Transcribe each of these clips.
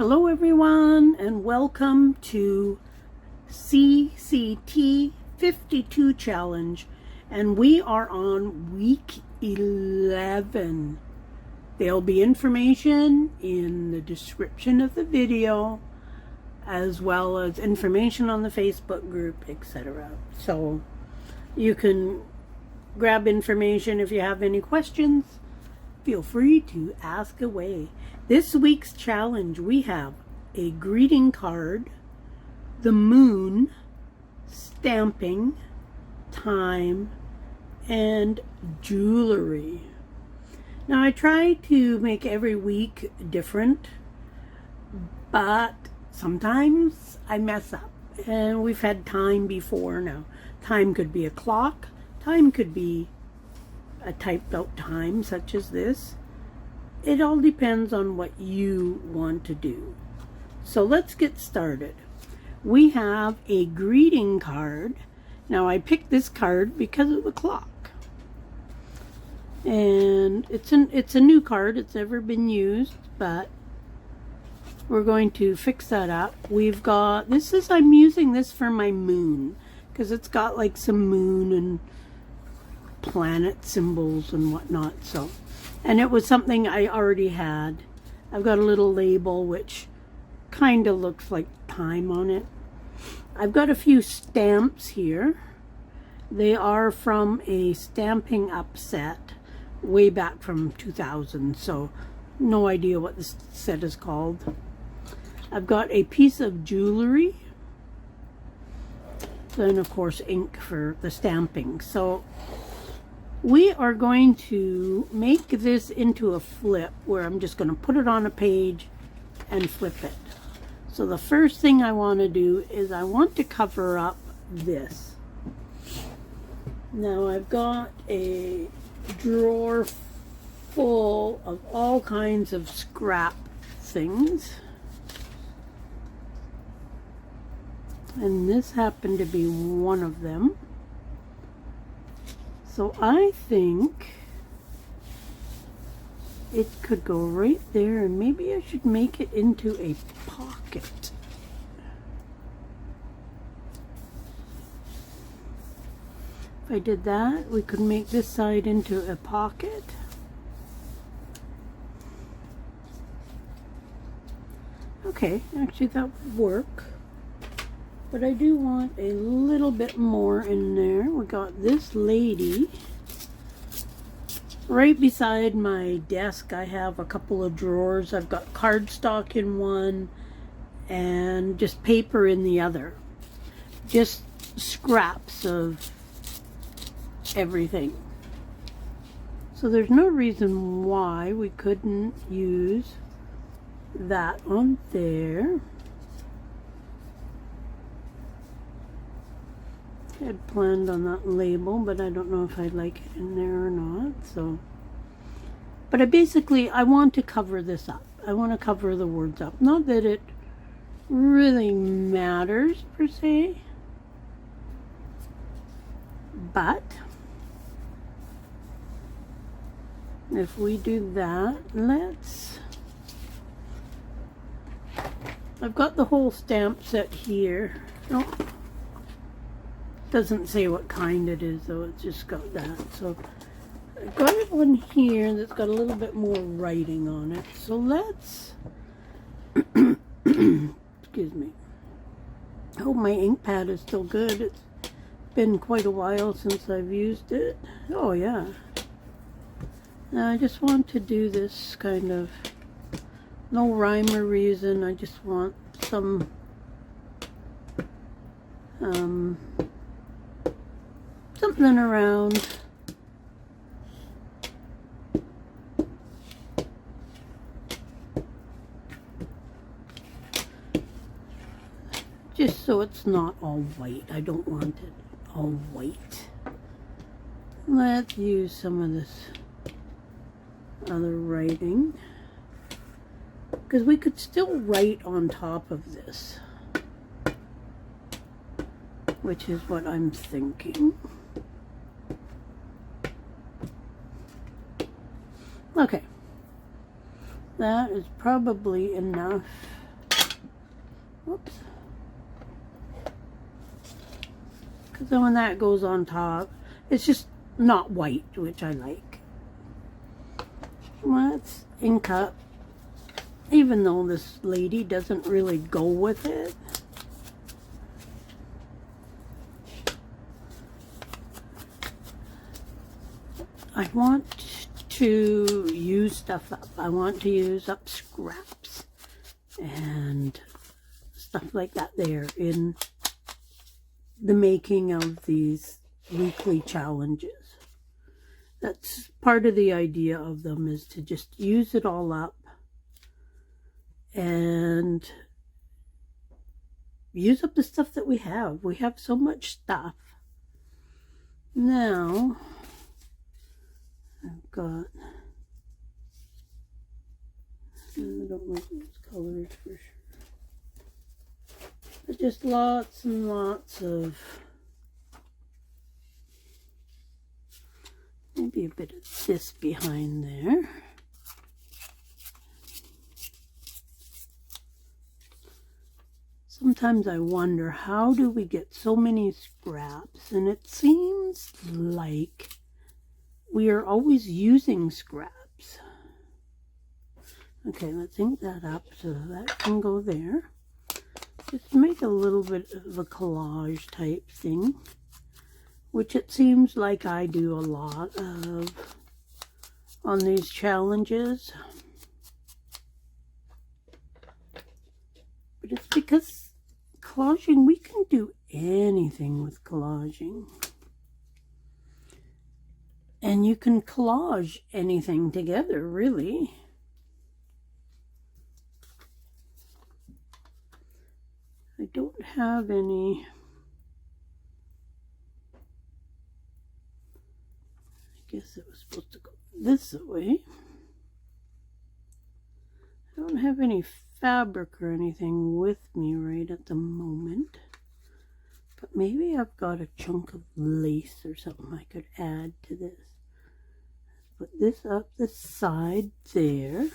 Hello everyone and welcome to CCT 52 challenge, and we are on week 11. There'll be information in the description of the video as well as information on the Facebook group, etc. So you can grab information. If you have any questions, feel free to ask away. This week's challenge, we have a greeting card, the moon, stamping, time, and jewelry. Now I try to make every week different, but sometimes I mess up. And we've had time before now. Time could be a clock, time could be a typed out time such as this. It all depends on what you want to do. So let's get started. We have a greeting card. Now I picked this card because of the clock. And it's a new card. It's never been used, but we're going to fix that up. We've got, I'm using this for my moon because it's got like some moon and planet symbols and whatnot. So, and it was something I already had. I've got a little label which kind of looks like time on it. I've got a few stamps here. They are from a Stamping Up set way back from 2000, so no idea what this set is called. I've got a piece of jewelry, then of course ink for the stamping. So we are going to make this into a flip where I'm just going to put it on a page and flip it. So the first thing I want to do is I want to cover up this. Now I've got a drawer full of all kinds of scrap things. And this happened to be one of them. So I think it could go right there, and maybe I should make it into a pocket. If I did that, we could make this side into a pocket. Okay, actually that would work. But I do want a little bit more in there. We got this lady. Right beside my desk I have a couple of drawers. I've got cardstock in one and just paper in the other. Just scraps of everything. So there's no reason why we couldn't use that on there. I had planned on that label, but I don't know if I like it in there or not. So, but I want to cover this up. I want to cover the words up. Not that it really matters per se, but if we do that, I've got the whole stamp set here. Oh, doesn't say what kind it is though, it's just got that. So I've got one here that's got a little bit more writing on it. So let's excuse me. I hope my ink pad is still good. It's been quite a while since I've used it. Oh yeah. Now I just want to do this kind of, no rhyme or reason. I just want some something around just so it's not all white. I don't want it all white. Let's use some of this other writing because we could still write on top of this, which is what I'm thinking. Okay, that is probably enough Whoops. Because then when that goes on top, it's just not white, which I like. Let's ink up, even though this lady doesn't really go with it. I want to use stuff up. I want to use up scraps and stuff like that there in the making of these weekly challenges. That's part of the idea of them, is to just use it all up and use up the stuff that we have. We have so much stuff. Now, I've got, I don't like those colors for sure, but just lots and lots of, maybe a bit of this behind there. Sometimes I wonder, how do we get so many scraps? And it seems like we are always using scraps. Okay, let's ink that up so that can go there. Just make a little bit of a collage type thing, which it seems like I do a lot of on these challenges. But it's because collaging, we can do anything with collaging. And you can collage anything together, really. I don't have any. I guess it was supposed to go this way. I don't have any fabric or anything with me right at the moment. But maybe I've got a chunk of lace or something I could add to this. Put this up the side there.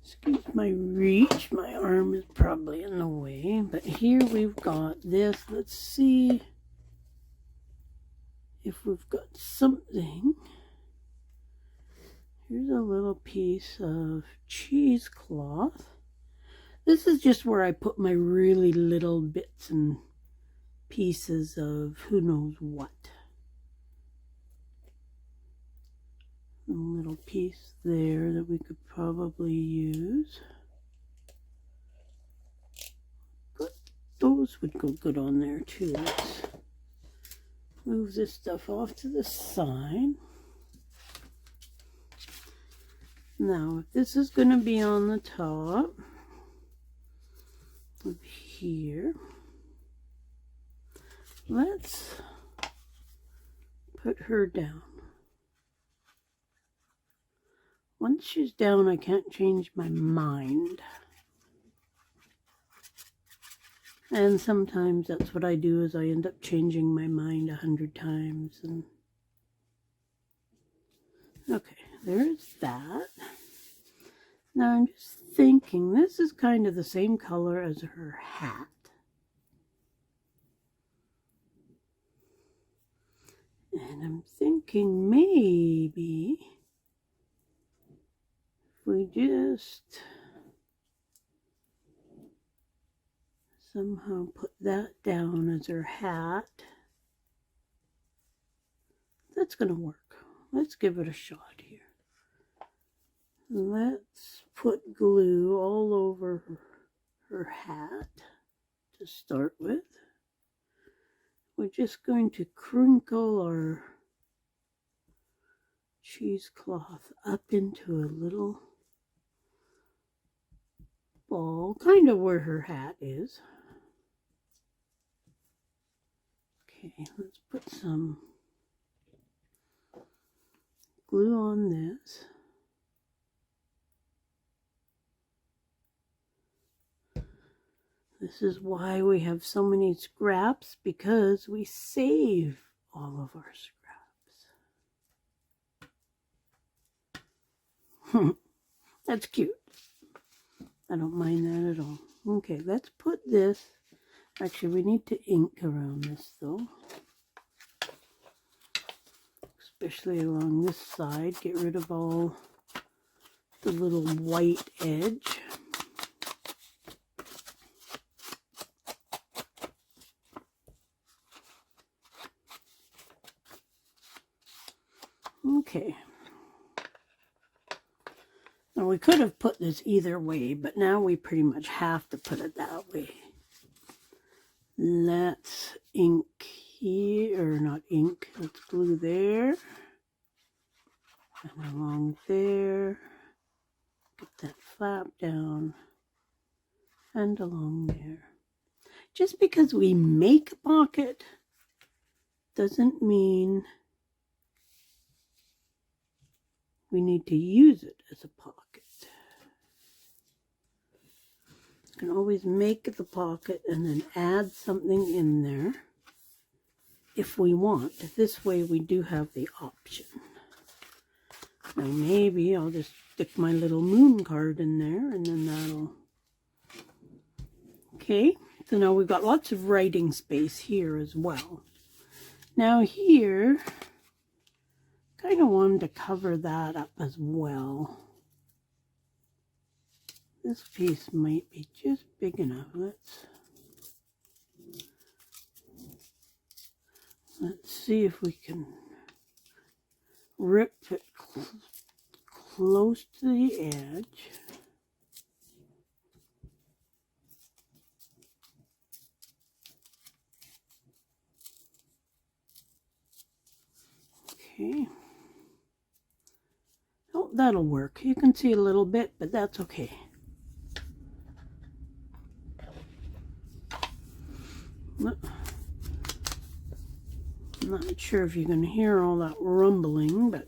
Excuse my reach, my arm is probably in the way, but here we've got this. Let's see if we've got something. Here's a little piece of cheesecloth. This is just where I put my really little bits and pieces of who knows what. A little piece there that we could probably use. Good. Those would go good on there too. Let's move this stuff off to the side. Now, if this is going to be on the top of here, let's put her down. Once she's down, I can't change my mind. And sometimes that's what I do, is I end up changing my mind 100 times. And okay, there's that. Now I'm just thinking, this is kind of the same color as her hat. And I'm thinking maybe we just somehow put that down as her hat. That's going to work. Let's give it a shot here. Let's put glue all over her hat to start with. We're just going to crinkle our cheesecloth up into a little ball, kind of where her hat is. Okay, let's put some glue on this. This is why we have so many scraps, because we save all of our scraps. That's cute. I don't mind that at all. Okay, let's put this. Actually, we need to ink around this though. Especially along this side. Get rid of all the little white edge. Okay. Now we could have put this either way, but now we pretty much have to put it that way. Let's ink here, or not ink, let's glue there. And along there. Get that flap down. And along there. Just because we make a pocket doesn't mean we need to use it as a pocket. You can always make the pocket and then add something in there if we want. This way we do have the option. Now maybe I'll just stick my little moon card in there and then that'll... Okay, so now we've got lots of writing space here as well. Now here, kind of wanted to cover that up as well. This piece might be just big enough. Let's see if we can rip it close to the edge. Okay. Oh, that'll work. You can see a little bit, but that's okay. I'm not sure if you can hear all that rumbling, but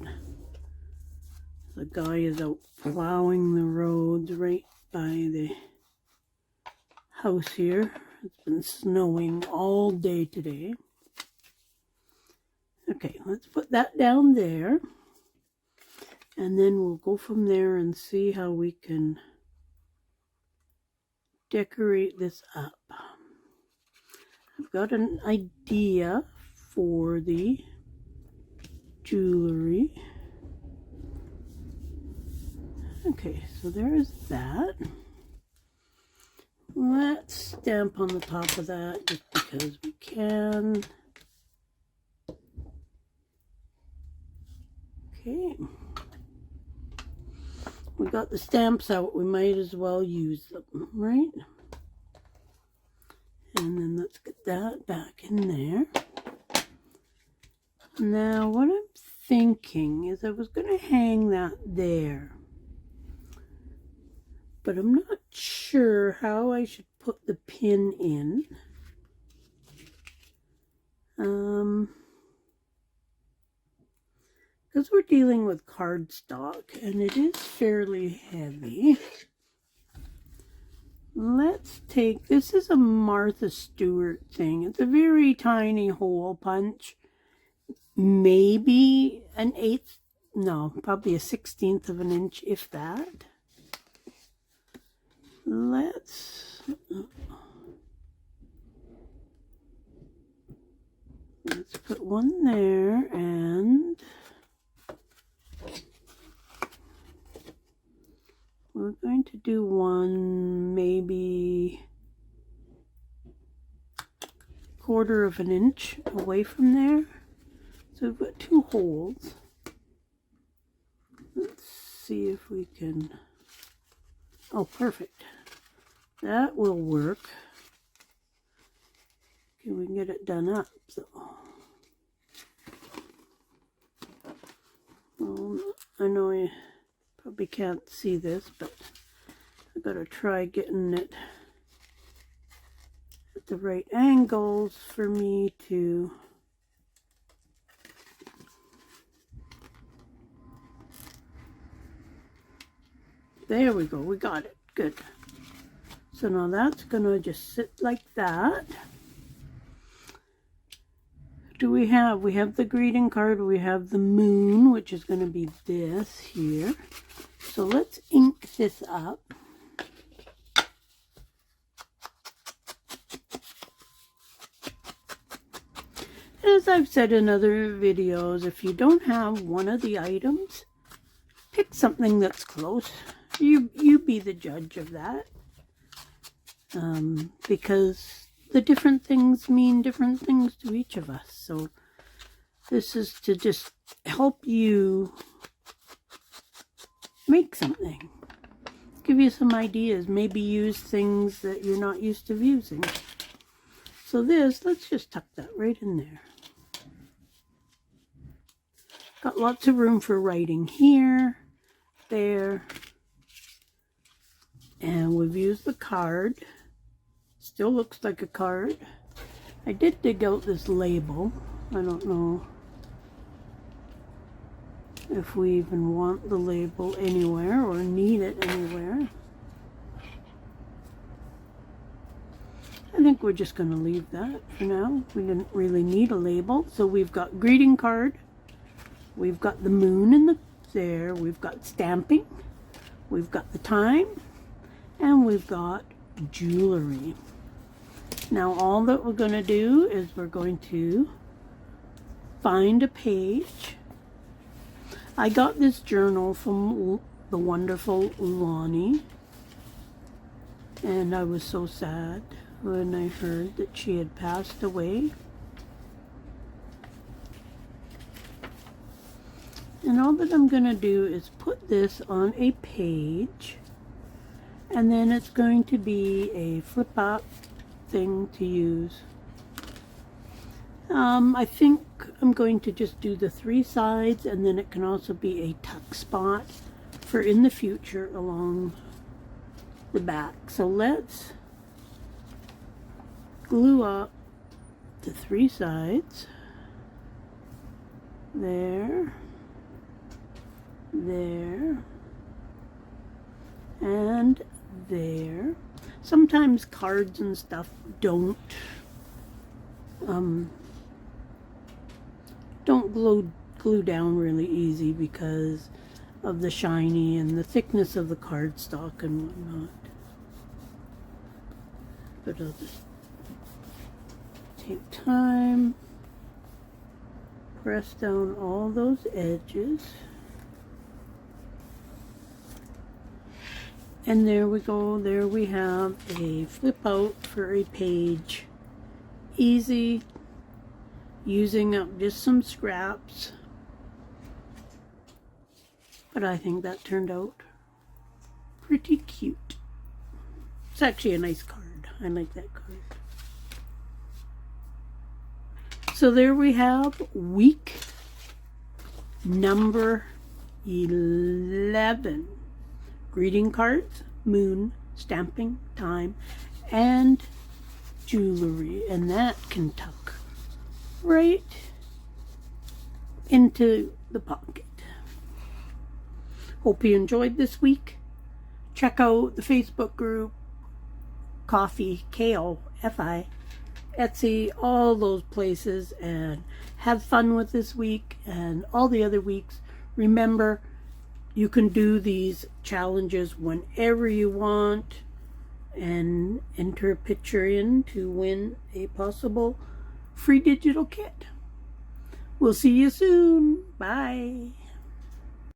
the guy is out plowing the roads right by the house here. It's been snowing all day today. Okay, let's put that down there. And then we'll go from there and see how we can decorate this up. I've got an idea for the jewelry. Okay, so there's that. Let's stamp on the top of that just because we can. Okay. We got the stamps out, we might as well use them, right? And then let's get that back in there. Now, what I'm thinking is I was going to hang that there. But I'm not sure how I should put the pin in. Because we're dealing with cardstock and it is fairly heavy. Let's take, this is a Martha Stewart thing. It's a very tiny hole punch. Maybe an 1/8, no, probably a 1/16 of an inch, if that. Let's put one there, and we're going to do one maybe 1/4 of an inch away from there. So we've got 2 holes. Let's see if we can, oh, perfect. That will work. Okay, we can get it done up, so. I know you probably can't see this, but I gotta try getting it at the right angles for me to there we go, we got it, good. So now that's gonna just sit like that. We have the greeting card, we have the moon, which is going to be this here. So let's ink this up. as I've said in other videos, if you don't have one of the items, pick something that's close. You be the judge of that. Because the different things mean different things to each of us. So this is to just help you make something. Give you some ideas. Maybe use things that you're not used to using. So this, let's just tuck that right in there. Got lots of room for writing here, there. And we've used the card. Still looks like a card. I did dig out this label. I don't know if we even want the label anywhere or need it anywhere. I think we're just going to leave that for now. We didn't really need a label. So we've got greeting card. We've got the moon in there. We've got stamping. We've got the time. And we've got jewelry. Now all that we're going to do is we're going to find a page. I got this journal from the wonderful Lonnie, and I was so sad when I heard that she had passed away. And all that I'm going to do is put this on a page, and then it's going to be a flip up thing to use. I think I'm going to just do the 3 sides, and then it can also be a tuck spot for in the future along the back. So let's glue up the 3 sides. There, there, and there. Sometimes cards and stuff don't glue down really easy because of the shiny and the thickness of the cardstock and whatnot. But I'll just take time, press down all those edges. And there we go. There we have a flip out for a page. Easy. Using up just some scraps. But I think that turned out pretty cute. It's actually a nice card. I like that card. So there we have week number 11. Greeting cards, moon, stamping, time, and jewelry. And that can tuck right into the pocket. Hope you enjoyed this week. Check out the Facebook group, Coffee, K-O-F-I, Etsy, all those places, and have fun with this week and all the other weeks. Remember, you can do these challenges whenever you want and enter a picture in to win a possible free digital kit. We'll see you soon. Bye.